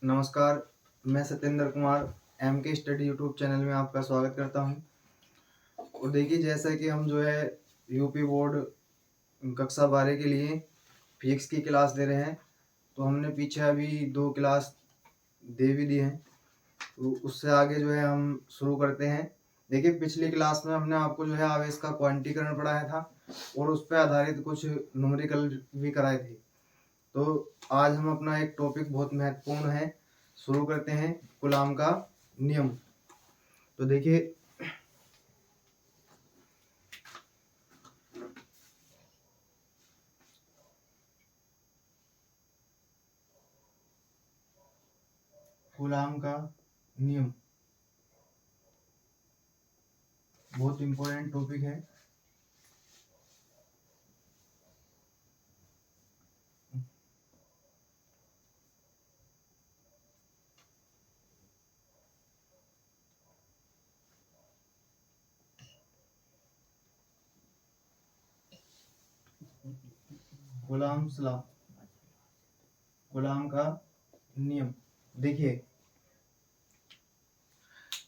नमस्कार, मैं सत्येंद्र कुमार एम के स्टडी यूट्यूब चैनल में आपका स्वागत करता हूं। और देखिए, जैसा कि हम जो है यूपी बोर्ड कक्षा 12 के लिए फिजिक्स की क्लास दे रहे हैं, तो हमने पीछे अभी 2 क्लास दे भी दी हैं। तो उससे आगे जो है हम शुरू करते हैं। देखिए, पिछली क्लास में हमने आपको जो है आवेश का क्वांटीकरण पढ़ाया था और उस पर आधारित कुछ न्यूमेरिकल भी कराए थे। तो आज हम अपना एक टॉपिक बहुत महत्वपूर्ण है शुरू करते हैं, कूलाम का नियम। तो देखिए, कूलाम का नियम बहुत इंपॉर्टेंट टॉपिक है। कूलाम्स लॉ, कूलाम का नियम। देखिए,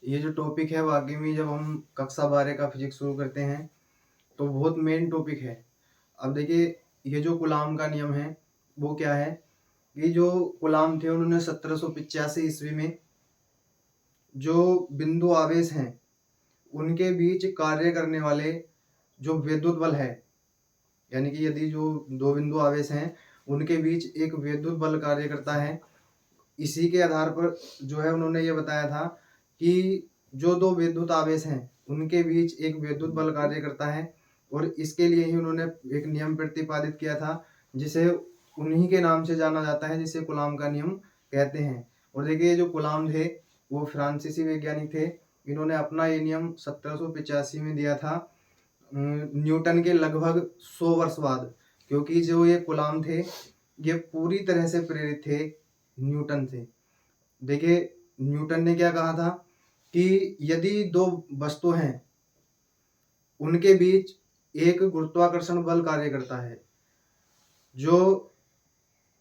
ये जो टॉपिक है वाकई में जब हम कक्षा 12 का फिजिक्स शुरू करते हैं तो बहुत मेन टॉपिक है। अब देखिए, ये जो कूलाम का नियम है वो क्या है कि जो कूलाम थे उन्होंने 1785 ईस्वी में जो बिंदु आवेश हैं उनके बीच कार्य करने वाले जो विद्युत बल है, यानी कि यदि जो दो बिंदु आवेश हैं उनके बीच एक विद्युत बल कार्य करता है, इसी के आधार पर जो है उन्होंने ये बताया था कि जो दो विद्युत आवेश हैं उनके बीच एक विद्युत बल कार्य करता है। और इसके लिए ही उन्होंने एक नियम प्रतिपादित किया था जिसे उन्हीं के नाम से जाना जाता है, जिसे कूलाम का नियम कहते हैं। और देखिए, जो कूलाम थे वो फ्रांसीसी वैज्ञानिक थे। इन्होंने अपना ये नियम 1785 में दिया था, न्यूटन के लगभग 100 वर्ष बाद। क्योंकि जो ये कूलाम थे ये पूरी तरह से प्रेरित थे न्यूटन से। देखिए, न्यूटन ने क्या कहा था कि यदि दो वस्तु हैं उनके बीच एक गुरुत्वाकर्षण बल कार्य करता है, जो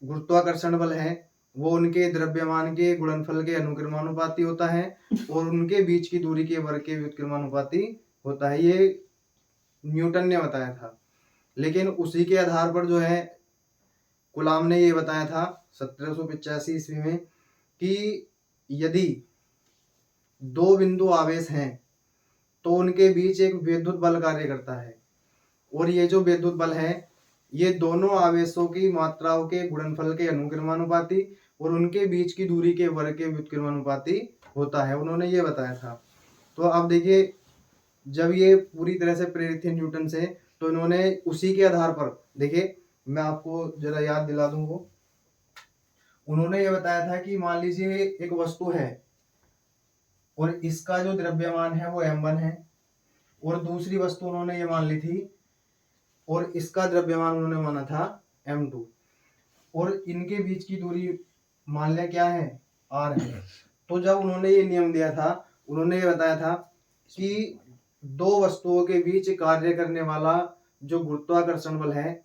गुरुत्वाकर्षण बल है वो उनके द्रव्यमान के गुणनफल के अनुक्रमानुपाती होता है और उनके बीच की दूरी के वर्ग के व्युत्क्रमानुपाती होता है। ये न्यूटन ने बताया था। लेकिन उसी के आधार पर जो है कूलाम ने ये बताया था 1785 ईस्वी में कि यदि दो बिंदु आवेश हैं तो उनके बीच एक विद्युत बल कार्य करता है और ये जो विद्युत बल है ये दोनों आवेशों की मात्राओं के गुणनफल के अनुक्रमानुपाती और उनके बीच की दूरी के वर्ग के व्युत्क्रमानुपाती होता है, उन्होंने ये बताया था। तो अब देखिए, जब ये पूरी तरह से प्रेरित थे न्यूटन से तो इन्होंने उसी के आधार पर, देखिए मैं आपको जरा याद दिला दूं, वो उन्होंने ये बताया था कि मान लीजिए एक वस्तु है और इसका जो द्रव्यमान है वो m1 है और दूसरी वस्तु उन्होंने ये मान ली थी और इसका द्रव्यमान उन्होंने माना था m2 और इनके बीच की दूरी मान लिया क्या है, r है। तो जब उन्होंने ये नियम दिया था उन्होंने ये बताया था कि दो वस्तुओं के बीच कार्य करने वाला जो गुरुत्वाकर्षण बल है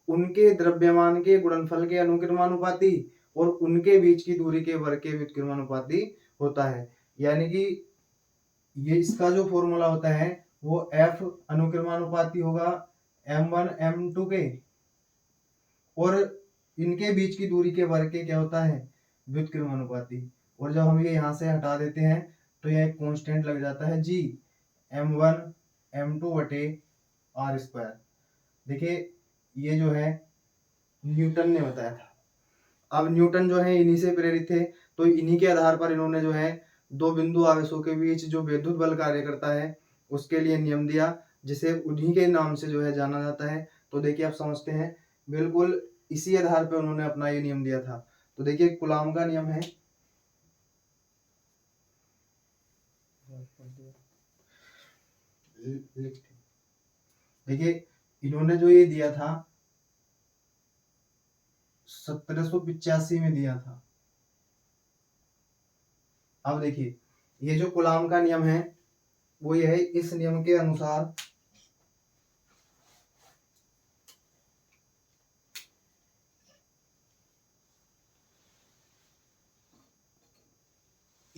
उनके द्रव्यमान के गुणनफल के अनुक्रमानुपाती और उनके बीच की दूरी के वर्ग के व्युत्क्रमानुपाती होता है। यानी कि ये इसका जो फॉर्मूला होता है वो F अनुक्रमानुपाती होगा m1 m2 के और इनके बीच की दूरी के वर्ग के क्या होता है, व्युत्क्रमानुपाती। और जब हम ये यहाँ से हटा देते हैं तो यह एक कांस्टेंट लग जाता है g m1 m2 बटे r स्क्वायर। देखिए, ये जो है न्यूटन ने बताया था। अब न्यूटन जो है इन्हीं से प्रेरित थे, तो इन्हीं के आधार पर इन्होंने जो है दो बिंदु आवेशों के बीच जो विद्युत बल कार्य करता है उसके लिए नियम दिया, जिसे उन्हीं के नाम से जो है जाना जाता है। तो देखिए, आप समझते हैं बिल्कुल इसी आधार पर उन्होंने अपना ये नियम दिया था। तो देखिए, कूलाम का नियम है, देखिए इन्होंने जो ये दिया था 1785 में दिया था। अब देखिए, ये जो कूलाम का नियम है वो ये है, इस नियम के अनुसार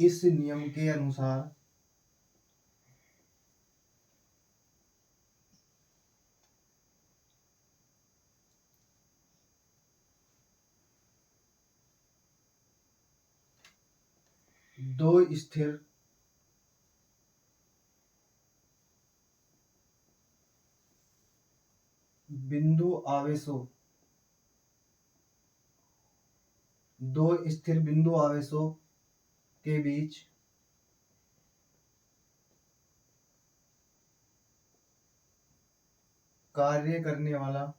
इस नियम के अनुसार दो स्थिर बिंदु आवेशों दो स्थिर बिंदु आवेशों के बीच कार्य करने वाला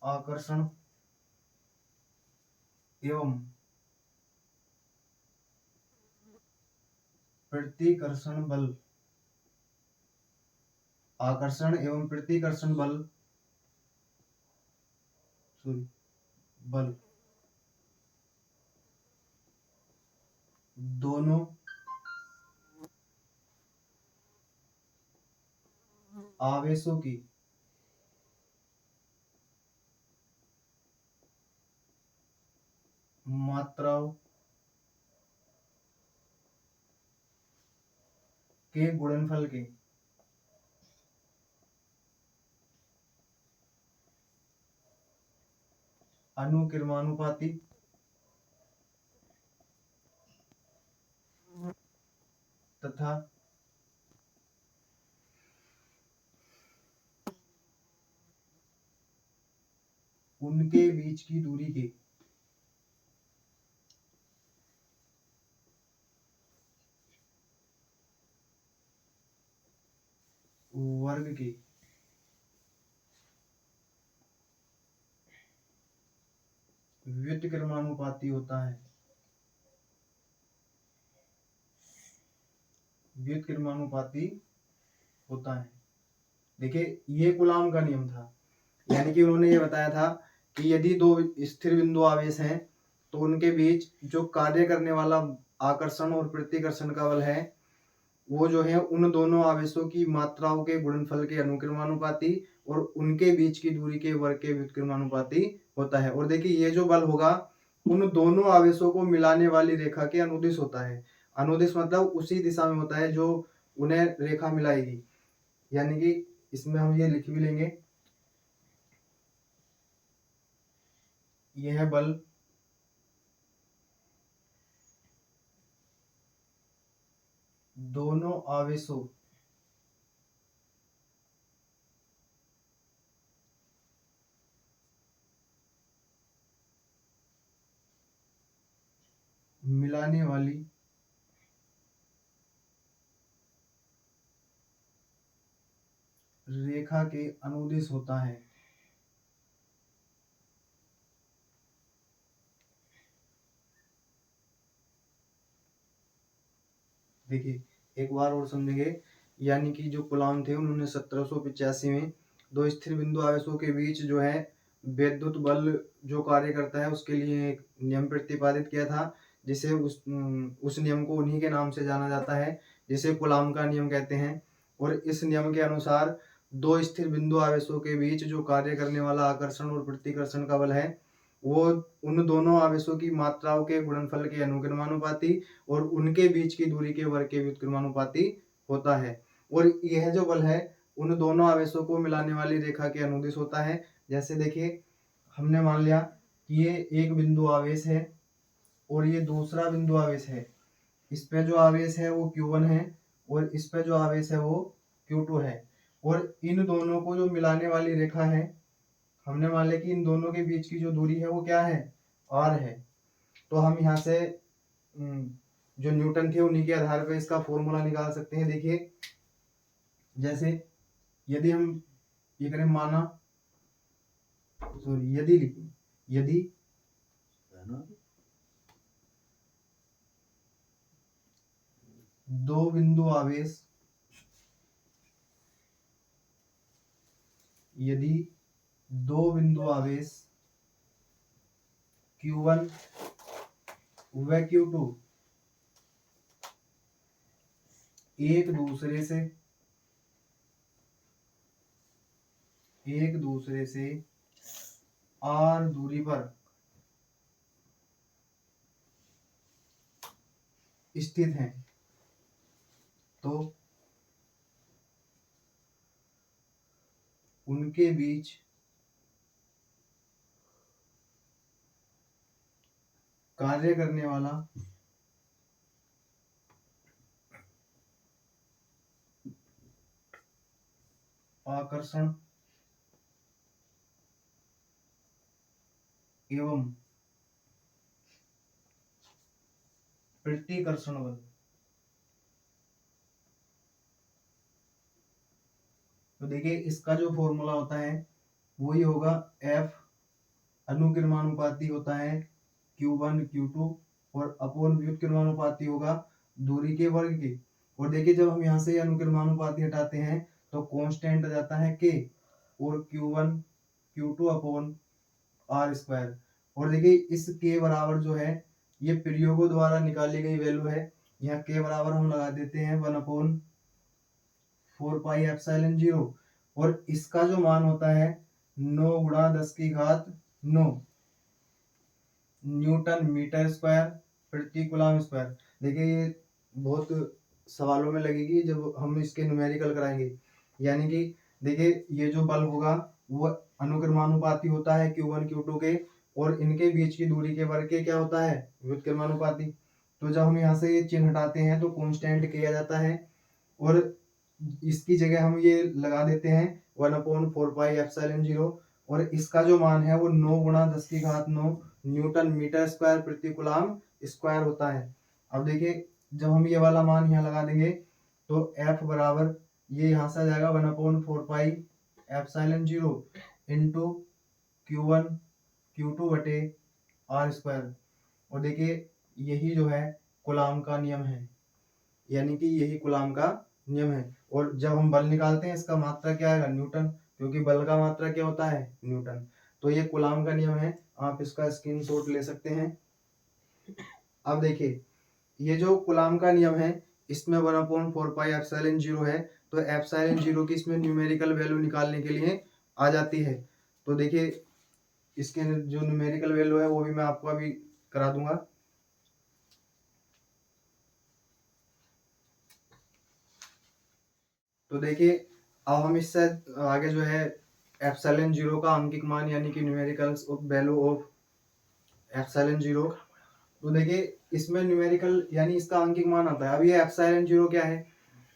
आकर्षण एवं प्रतिकर्षण बल आकर्षण एवं प्रतिकर्षण बल दोनों आवेशों की मात्राओं के गुणनफल के अनुक्रमानुपाती तथा उनके बीच की दूरी के वर्ग के व्युत्क्रमानुपाती होता है। व्युत्क्रमानुपाती होता है। देखिए ये कूलाम का नियम था, यानी कि उन्होंने ये बताया था कि यदि दो स्थिर बिंदु आवेश हैं तो उनके बीच जो कार्य करने वाला आकर्षण और प्रतिकर्षण का बल है वो जो है उन दोनों आवेशों की मात्राओं के गुणनफल के अनुक्रमानुपाती और उनके बीच की दूरी के वर्ग के व्युत्क्रमानुपाती होता है। और देखिए ये जो बल होगा उन दोनों आवेशों को मिलाने वाली रेखा के अनुदिश होता है। अनुदिश मतलब उसी दिशा में होता है जो उन्हें रेखा मिलाएगी, यानी कि इसमें हम ये लिख भी लेंगे, यह बल दोनों आवेशों मिलाने वाली रेखा के अनुदिश होता है। देखिए एक बार और समझेंगे, यानी कि जो कूलाम थे उन्होंने 1785 में दो स्थिर बिंदु आवेशों के बीच जो है विद्युत बल जो कार्य करता है उसके लिए एक नियम प्रतिपादित किया था, जिसे उस नियम को उन्हीं के नाम से जाना जाता है जिसे कूलाम का नियम कहते हैं। और इस नियम के अनुसार दो स्थिर बिंदु आवेशों के बीच जो कार्य करने वाला आकर्षण और प्रतिकर्षण का बल है वो उन दोनों आवेशों की मात्राओं के गुणनफल के अनुक्रमानुपाती और उनके बीच की दूरी के वर्ग के व्युत्क्रमानुपाती होता है। और यह जो बल है उन दोनों आवेशों को मिलाने वाली रेखा के अनुदिश होता है। जैसे देखिए हमने मान लिया कि ये एक बिंदु आवेश है और ये दूसरा बिंदु आवेश है, इस पे जो आवेश है वो Q1 है और इस पे जो आवेश है वो Q2 है। और इन दोनों को जो मिलाने वाली रेखा है हमने मान लिया कि इन दोनों के बीच की जो दूरी है वो क्या है, R है। तो हम यहाँ से जो न्यूटन थे उन्हीं के आधार पर इसका फॉर्मूला निकाल सकते हैं। देखिए जैसे यदि हम ये करें माना, सॉरी यदि लिखें, यदि दो बिंदु आवेश यदि दो बिंदु आवेश Q1 व Q2 एक दूसरे से एक दूसरे से r दूरी पर स्थित हैं तो उनके बीच कार्य करने वाला आकर्षण एवं प्रतिकर्षण बल, तो देखिए इसका जो फॉर्मूला होता है वही होगा F अनुकिरमानुपाती होता है Q1 Q2 और अपॉन व्युत्क्रमानुपाती होगा दूरी के वर्ग के। और देखिए जब हम यहाँ से अनुकिरमानुपाती हटाते हैं तो कांस्टेंट आ जाता है K और Q1 Q2 upon R square. और देखिए इस K बराबर जो है ये प्रयोगों द्वारा निकाली गई वैल्यू है। यहाँ K बराबर हम लगा देते हैं 1/4πε0 और इसका जो मान होता है 9 गुणा 10 की घात 9 न्यूटन मीटर स्क्वायर प्रति कूलम स्क्वायर। देखिए ये बहुत सवालों में लगेगी जब हम इसके न्यूमेरिकल कराएंगे। यानी कि देखिए ये जो बल होगा वो अनुक्रमानुपाती होता है Q1 Q2 के और इनके बीच की दूरी के वर्ग के क्या होता है व्युत्क्रमानुपाती। तो जब हम यहाँ से ये चिन्ह हटाते हैं तो कांस्टेंट किया जाता है और इसकी जगह हम ये लगा देते हैं 1/4πε0 और इसका जो मान है वो 9 गुणा 10 की घात 9 न्यूटन मीटर स्क्वायर प्रति कूलम स्क्वायर होता है। अब देखिए जब हम ये वाला मान यहाँ लगा देंगे तो F बराबर ये यहाँ से आ जाएगा 1/4πε0 इंटू Q1 Q2 बटे R स्क्वायर। और देखिए यही जो है कूलम का नियम है, यानी कि यही कूलम का नियम है। और जब हम बल निकालते हैं इसका मात्रा क्या आएगा न्यूटन, क्योंकि बल का मात्रा क्या होता है न्यूटन। तो ये कूलम का नियम है, आप इसका स्क्रीनशॉट ले सकते हैं। अब देखिए ये जो कूलम का नियम है इसमें 1/4πε0 है तो ε0 की इसमें न्यूमेरिकल वैल्यू निकालने के लिए आ जाती है। तो देखिए इसके जो न्यूमेरिकल वैल्यू है वो भी मैं आपको अभी करा दूंगा। तो देखिए अब हम इससे आगे जो है ε0 का अंकिक मान यानी कि न्यूमेरिकल वैल्यू ऑफ ε0, तो देखिए इसमें न्यूमेरिकल यानी इसका अंकिक मान आता है। अब ये ε0 क्या है,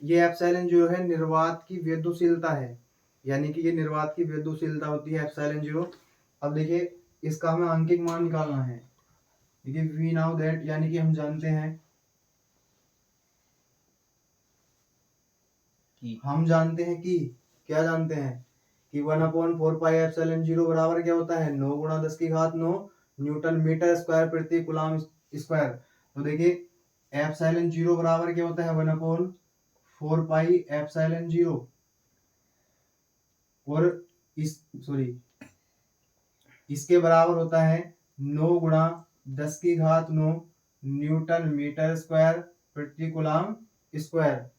ये ε0 है निर्वात की विद्युतशीलता है, यानी कि ये निर्वात की विद्युतशीलता होती है ε0। अब देखिए इसका हमें अंकिक मान निकालना है। देखिए वी नाउ दैट यानी कि हम जानते हैं कि क्या जानते हैं कि 1/4πε0 बराबर क्या होता है 9 गुणा 10 की घात 9 न्यूटन मीटर स्क्वायर प्रति कूलम स्क्वायर। तो देखिए ε0 बराबर क्या होता है 1/4πε0 और इसके बराबर होता है 9 गुणा 10 की घात 9 न्यूटन मीटर स्क्वायर प्रति कूलम स्क्वायर।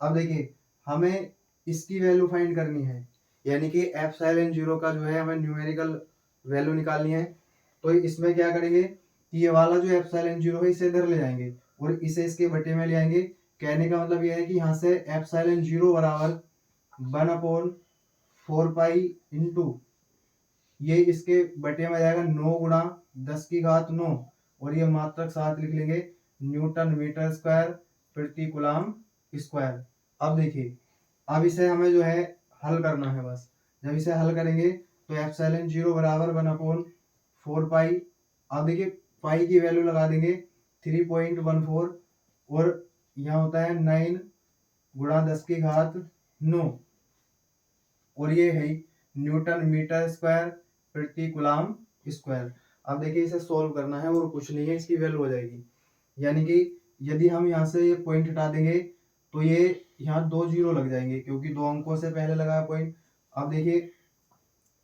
अब देखिए हमें इसकी वैल्यू फाइंड करनी है, यानी कि ε0 का जो है हमें न्यूमेरिकल वैल्यू निकालनी है। तो इसमें क्या करेंगे कि ये वाला जो ε0 है इसे इधर ले जाएंगे और इसे इसके बटे में ले आएंगे। कहने का मतलब यह है कि यहाँ से ε0 बराबर 1/4π इंटू ये इसके बटे में जाएगा 9 गुणा 10 की घात 9 और ये मात्रक साथ लिख लेंगे न्यूटन मीटर स्क्वायर प्रति कूलम स्क्वायर। अब देखिए अब इसे हमें जो है हल करना है बस। जब इसे हल करेंगे तो ε0 बराबर 1/4π, अब देखिए पाई की वैल्यू लगा देंगे 3.14 और यहाँ होता है 9 गुणा 10 की घात 9 और ये है न्यूटन मीटर स्क्वायर प्रति कूलम स्क्वायर। अब देखिए इसे सोल्व करना है और कुछ नहीं है, इसकी वैल्यू हो जाएगी। यानी कि यदि हम यहाँ से ये पॉइंट हटा देंगे तो ये यहाँ 2 जीरो लग जाएंगे क्योंकि 2 अंकों से पहले लगा पॉइंट। अब देखिए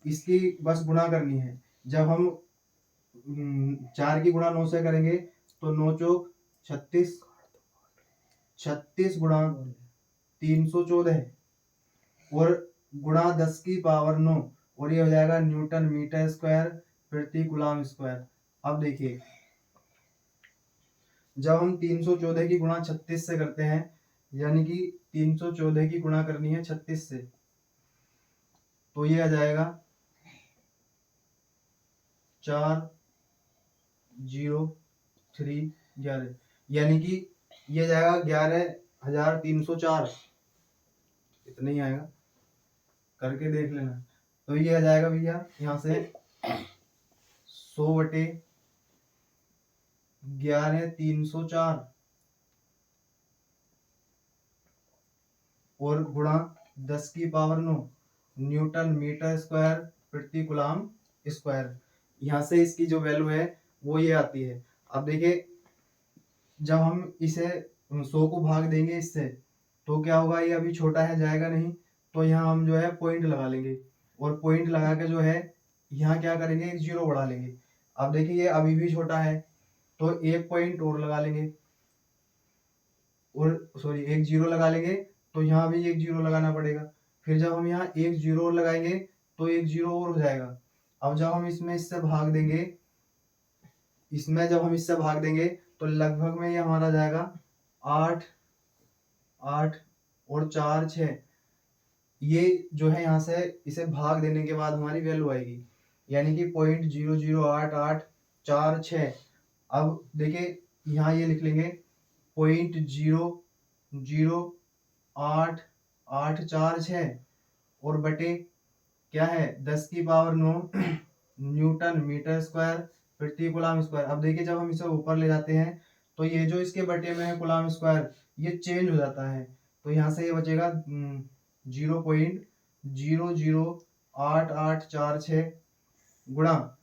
इसकी बस गुणा करनी है। जब हम 4 की गुणा 9 से करेंगे तो 9 चौक 36, 36 गुणा 314 और गुणा 10 की पावर 9 और ये हो जाएगा न्यूटन मीटर स्क्वायर प्रति कूलम स्क्वायर। अब देखिए जब हम 314 की गुणा 36 से करते हैं, यानी कि 314 की गुणा करनी है 36 से, तो ये आ जाएगा 4031, यानी कि ये जाएगा 11,304, इतना ही आएगा, करके देख लेना। तो ये आ जाएगा भैया यहाँ से 100/11,304 और गुणा 10 की पावर 9 न्यूटन मीटर स्क्वायर प्रति कूलम स्क्वायर। यहाँ से इसकी जो वैल्यू है वो ये आती है। अब देखिए जब हम इसे 100 को भाग देंगे इससे, तो क्या होगा, ये अभी छोटा है जाएगा नहीं, तो यहाँ हम जो है पॉइंट लगा लेंगे और पॉइंट लगा के जो है यहाँ क्या करेंगे, एक जीरो बढ़ा लेंगे। अब देखिए ये अभी भी छोटा है तो एक पॉइंट और लगा लेंगे, और सॉरी एक जीरो लगा लेंगे, तो यहाँ भी एक जीरो लगाना पड़ेगा। फिर जब हम यहाँ एक जीरो और लगाएंगे तो एक जीरो और हो जाएगा। अब जब हम इससे भाग देंगे, तो लगभग में ये हमारा जाएगा 8 8 और 4 6। ये जो है यहाँ से इसे भाग देने के बाद हमारी वैल्यू आएगी, यानी कि 0.008846। अब देखिए यहाँ ये लिख लेंगे 0.008846 और बटे क्या है 10 की पावर 9 न्यूटन मीटर स्क्वायर प्रति कूलम स्क्वायर। अब देखिए जब हम इसे ऊपर ले जाते हैं तो ये जो इसके बटे में है कूलम स्क्वायर, ये चेंज हो जाता है, तो यहाँ से ये बचेगा 0.008846 गुणा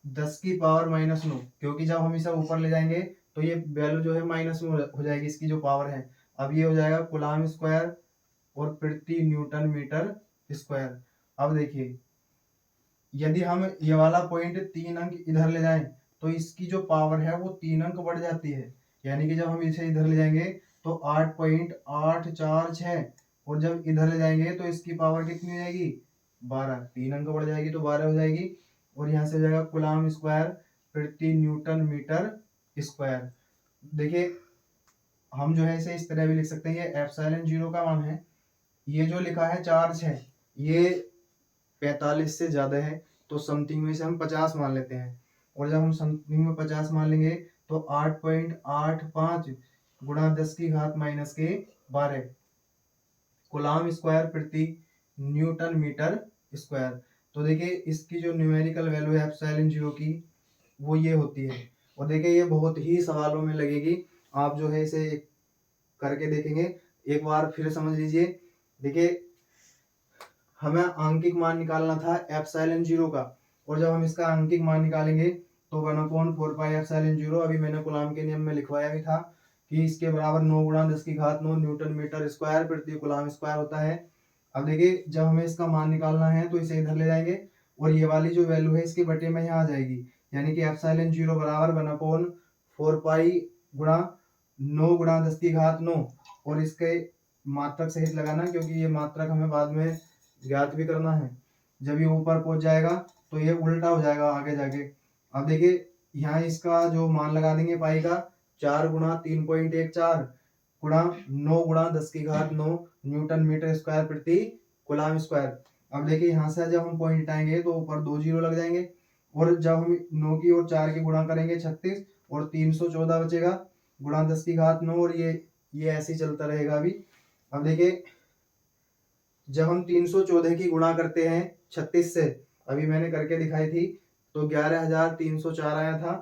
10 की पावर -9, क्योंकि जब हम इसे ऊपर ले जाएंगे तो ये वैल्यू जो है माइनस में हो जाएगी, इसकी जो पावर है। अब ये हो जाएगा कूलम स्क्वायर और प्रति न्यूटन मीटर स्क्वायर। अब देखिए यदि हम ये वाला पॉइंट 3 अंक इधर ले जाएं तो इसकी जो पावर है वो 3 अंक बढ़ जाती है, यानी कि जब हम इसे इधर ले जाएंगे तो 8.846 और जब इधर ले जाएंगे तो इसकी पावर कितनी हो जाएगी 12, 3 अंक बढ़ जाएगी तो 12 हो जाएगी। और यहाँ से हो जाएगा कूलम स्क्वायर प्रति न्यूटन मीटर स्क्वायर। देखिए हम जो है इसे इस तरह भी लिख सकते हैं, ये एप्सिलॉन 0 का मान है, ये जो लिखा है 4 6 ये 45 से ज्यादा है, तो समथिंग में से हम 50 मान लेते हैं। और जब हम समथिंग में 50 मान लेंगे तो 8.85 गुणा 10 की घात -12 कूलम स्क्वायर प्रति न्यूटन मीटर स्क्वायर। तो देखिए इसकी जो न्यूमेरिकल वैल्यू है एप्सिलॉन 0 की वो ये होती है। और देखिए ये बहुत ही सवालों में लगेगी, आप जो है इसे करके देखेंगे, एक बार फिर समझ लीजिए। देखिए हमें आंकिक मान निकालना था एप्सिलॉन 0 का, और जब हम इसका आंकिक मान निकालेंगे तो 1/4 पाई एप्सिलॉन 0, अभी मैंने कूलम के नियम में लिखवाया भी था कि इसके बराबर 9 गुणा 10 की घात 9 न्यूटन मीटर स्क्वायर प्रति कूलम स्क्वायर होता है। अब देखिए जब हमें इसका मान निकालना है तो इसे इधर ले जाएंगे और ये वाली जो वैल्यू है इसके बटे में यहाँ आ जाएगी, यानी कि एप्सिलॉन 0 बराबर 1/4 पाई गुणा 9 गुणा 10 की घात 9, और इसके मात्रक सहित लगाना क्योंकि ये मात्रक हमें बाद में ज्ञात भी करना है। जब ये ऊपर पहुंच जाएगा तो ये उल्टा हो जाएगा आगे जाके। अब देखिए यहाँ इसका जो मान लगा देंगे पाई का 4 गुणा 3.14 गुणा 9 गुणा 10 की घात 9 न्यूटन मीटर स्क्वायर प्रति कूलम स्क्वायर। अब देखिए यहाँ से जब हम पॉइंट आएंगे तो ऊपर 2 जीरो लग जाएंगे, और जब हम 9 की और 4 की गुणा करेंगे 36 और 314 बचेगा गुणा 10 की घात 9, और ये ऐसे ही चलता रहेगा अभी। अब देखिए जब हम 314 की गुणा करते हैं 36 से, अभी मैंने करके दिखाई थी, तो 11,304 आया था,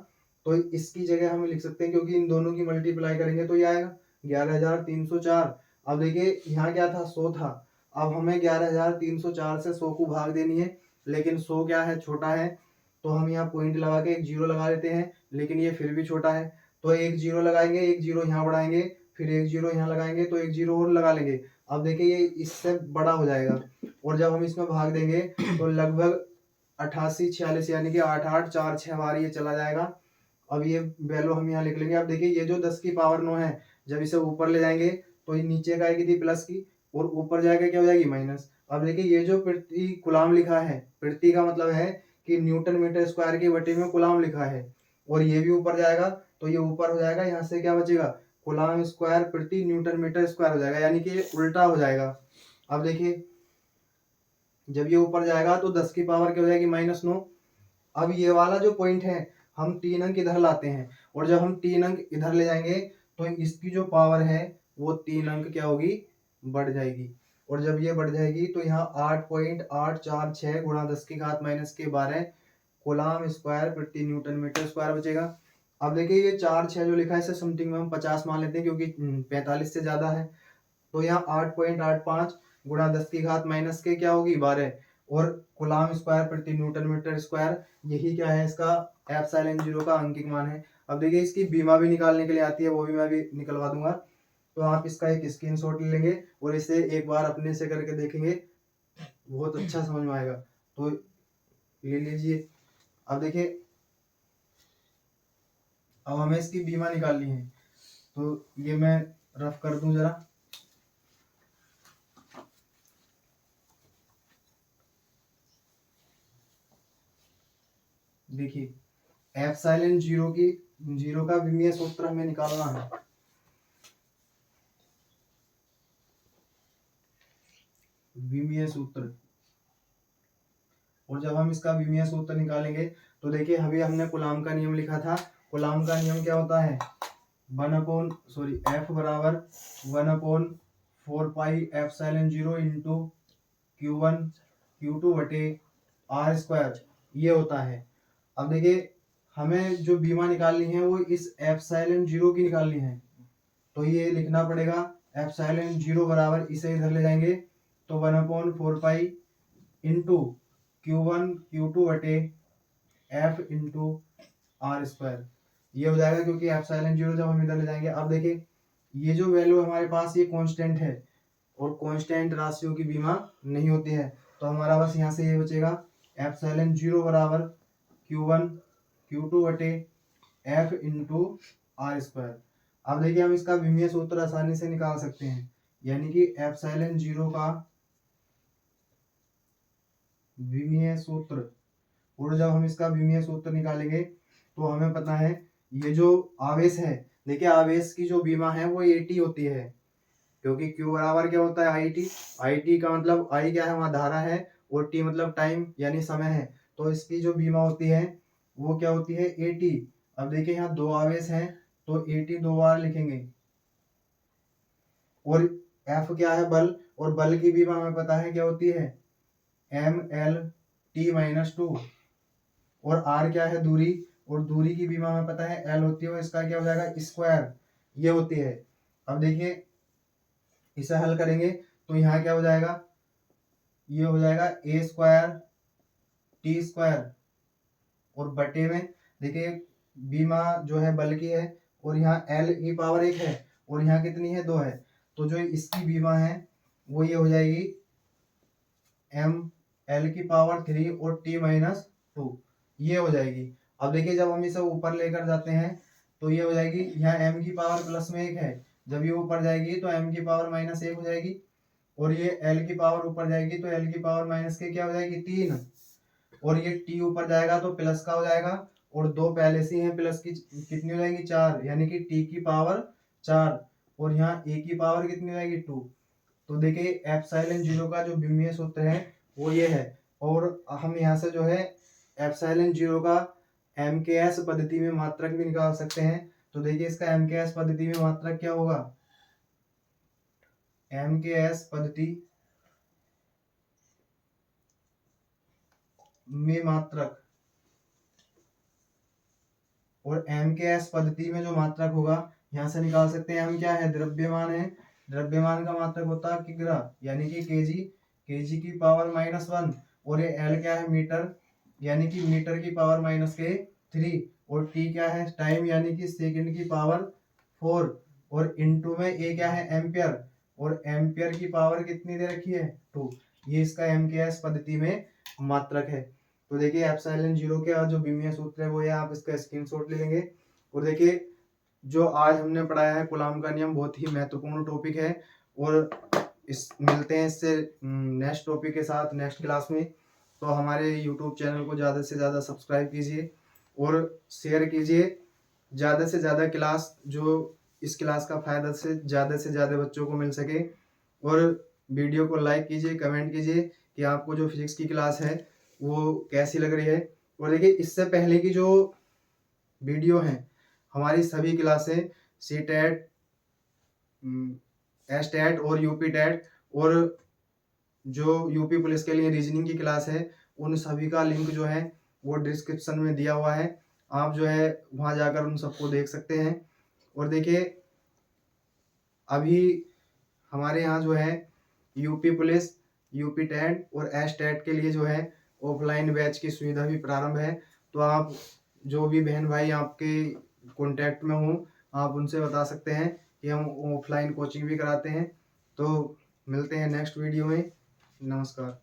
तो इसकी जगह हम लिख सकते हैं क्योंकि इन दोनों की मल्टीप्लाई करेंगे तो ये आएगा 11,304। अब देखिए यहाँ क्या था 100 था, अब हमें 11,304 से 100 को भाग देनी है, लेकिन 100 क्या है छोटा है, तो हम यहाँ पॉइंट लगा के एक जीरो लगा लेते हैं, लेकिन ये फिर भी छोटा है तो एक जीरो लगाएंगे, एक जीरो यहाँ बढ़ाएंगे, फिर एक जीरो यहाँ लगाएंगे तो एक जीरो और लगा लेंगे। अब देखिए ये इससे बड़ा हो जाएगा, और जब हम इसमें भाग देंगे तो लगभग 88 46 यानी कि 8846 बार ये चला जाएगा। अब ये वैल्यू हम यहाँ लिख लेंगे। अब देखिए ये जो 10 की पावर 9 है, जब इसे ऊपर ले जाएंगे तो ये नीचे का आएगी थी प्लस की, और ऊपर जाएगा क्या हो जाएगी माइनस। अब देखिए ये जो प्रति कूलाम लिखा है, प्रति का मतलब है कि न्यूटन मीटर स्क्वायर के बटे में कूलाम लिखा है, और ये भी ऊपर जाएगा तो ये ऊपर हो जाएगा, यहाँ से क्या बचेगा, कूलाम स्क्वायर प्रति न्यूटन मीटर स्क्वायर हो जाएगा, यानी कि ये उल्टा हो जाएगा। अब देखिए जब ये ऊपर जाएगा तो 10 की पावर क्या हो जाएगी, -9। अब ये वाला जो पॉइंट है हम 3 अंक इधर लाते हैं, और जब हम 3 अंक इधर ले जाएंगे तो इसकी जो पावर है वो 3 अंक क्या होगी, बढ़ जाएगी। और जब ये बढ़ जाएगी तो यहाँ 8.846 गुणा 10 की घात -12 कूलाम स्क्वायर प्रति न्यूटन मीटर स्क्वायर बचेगा। अब देखिए ये 4 6 जो लिखा है इसे समथिंग में हम 50 मान लेते हैं, क्योंकि 45 से ज्यादा है। तो यहाँ 8.85 गुणा 10 की घात माइनस के क्या होगी, 12, और कूलाम स्क्वायर प्रति न्यूटन मीटर स्क्वायर, यही क्या है इसका एप्सिलॉन जीरो का अंकित मान है। अब देखिए इसकी बीमा भी निकालने के लिए आती है, वो भी मैं भी निकलवा दूंगा, तो आप इसका एक स्क्रीनशॉट ले लेंगे और इसे एक बार अपने से करके देखेंगे, बहुत अच्छा समझ में आएगा। तो ले लीजिए। अब देखिए अब हमें इसकी बीमा निकालनी है, तो ये मैं रफ कर दूं जरा। देखिए एप्सिलॉन जीरो का विमीय सूत्र हमें निकालना है। विमीय सूत्र, और जब हम इसका विमीय सूत्र निकालेंगे तो देखिए अभी हमने कूलाम का नियम लिखा था। कूलाम का नियम क्या होता है, F बराबर 1/4 pi epsilon zero into Q1 Q2 बटे R स्क्वायर, ये होता है। अब देखिए हमें जो बीमा निकालनी है वो इस एप्सिलॉन जीरो की निकालनी है, तो ये लिखना पड़ेगा एप्सिलॉन जीरो बराबर, इसे इधर ले जाएंगे तो 1/4 पाई इंटू Q1 Q2 बटे F इंटू R स्क्वायर, ये हो जाएगा, क्योंकि एप्सिलॉन जीरो जब हम इधर ले जाएंगे। अब देखिए ये जो वैल्यू हमारे पास ये कांस्टेंट है, और कांस्टेंट राशियों की बीमा नहीं होती है, तो हमारा बस यहाँ से ये बचेगा एप्सिलॉन जीरो बराबर Q1 Q2 बटे F इंटू R स्क्वायर। अब देखिए हम इसका विमीय सूत्र आसानी से निकाल सकते हैं, यानी कि एप्सिलॉन जीरो का विमीय सूत्र, और जब हम इसका विमीय सूत्र निकालेंगे तो हमें पता है ये जो आवेश है, देखिए आवेश की जो बीमा है वो 80 होती है, क्योंकि Q बराबर क्या होता है, IT का मतलब I क्या है, वहाँ धारा है, और T मतलब टाइम यानी समय है, तो इसकी जो बीमा होती है वो क्या होती है, 80। अब देखिए यहाँ दो आवेश हैं तो 80 दो बार लिखेंगे, और F क्या है, बल, और बल की बीमा हमें पता है क्या होती है, ML T-2, और R क्या है, दूरी, और दूरी की बीमा हमें पता है L होती है, और इसका क्या हो जाएगा, स्क्वायर, ये होती है। अब देखिए इसे हल करेंगे तो यहाँ क्या हो जाएगा, ये हो जाएगा A स्क्वायर T स्क्वायर, और बटे में देखिए बीमा जो है बल की है, और यहाँ L की पावर 1 है, और यहाँ कितनी है, 2 है, तो जो इसकी बीमा है वो ये हो जाएगी ML की पावर 3 और T-2, ये हो जाएगी। अब देखिए जब हम इसे ऊपर लेकर जाते हैं तो ये हो जाएगी, यहाँ m की पावर प्लस में 1 है, जब ये ऊपर जाएगी तो m की पावर -1 हो जाएगी, और ये l की पावर ऊपर जाएगी तो l की पावर माइनस के क्या हो जाएगी, 3, और ये t ऊपर जाएगा तो प्लस का हो जाएगा, और दो पहले से हैं प्लस की कितनी हो जाएगी, 4, यानी कि t की पावर 4, और यहाँ a की पावर कितनी हो जाएगी, 2। तो देखिए एप्सिलॉन जीरो का जो विमीय सूत्र है वो ये है, और हम यहाँ से जो है एप्सिलॉन जीरो का MKS पद्धति में मात्रक भी निकाल सकते हैं। तो देखिए इसका MKS पद्धति में मात्रक क्या होगा, MKS पद्धति में मात्रक, और MKS पद्धति में जो मात्रक होगा यहाँ से निकाल सकते हैं। हम क्या है, द्रव्यमान है, द्रव्यमान का मात्रक होता है किग्रा, यानी कि केजी की पावर -1, और ये L क्या है, मीटर, यानी कि मीटर की पावर -3, और T क्या है, टाइम, यानी कि सेकंड की पावर 4, और इनटू में A क्या है, एम्पियर, और एम्पियर की पावर कितनी दे रखी है, 2। ये इसका MKS पद्धति में मात्रक है। तो देखिए एप्सिलॉन जीरो के जो विमीय सूत्र है वो है, आप इसका स्क्रीनशॉट ले लेंगे। और देखिए जो आज हमने पढ़ाया है कूलाम का नियम, बहुत ही महत्वपूर्ण टॉपिक है, और मिलते हैं इससे नेक्स्ट टॉपिक के साथ नेक्स्ट क्लास में। तो हमारे यूट्यूब चैनल को ज़्यादा से ज़्यादा सब्सक्राइब कीजिए और शेयर कीजिए। ज़्यादा से ज़्यादा क्लास, जो इस क्लास का फ़ायदा से ज़्यादा बच्चों को मिल सके। और वीडियो को लाइक कीजिए, कमेंट कीजिए कि आपको जो फिजिक्स की क्लास है वो कैसी लग रही है। और देखिए, इससे पहले की जो वीडियो हैं, हमारी सभी क्लासें सी टेट, एस टेट और यूपी टेट, और जो यूपी पुलिस के लिए रीजनिंग की क्लास है, उन सभी का लिंक जो है वो डिस्क्रिप्शन में दिया हुआ है। आप जो है वहाँ जाकर उन सबको देख सकते हैं। और देखिए, अभी हमारे यहाँ जो है यूपी पुलिस, यूपी टेट और एस टेट के लिए जो है ऑफलाइन बैच की सुविधा भी प्रारंभ है। तो आप जो भी बहन भाई आपके कांटेक्ट में हो, आप उनसे बता सकते हैं कि हम ऑफलाइन कोचिंग भी कराते हैं। तो मिलते हैं नेक्स्ट वीडियो में। नमस्कार।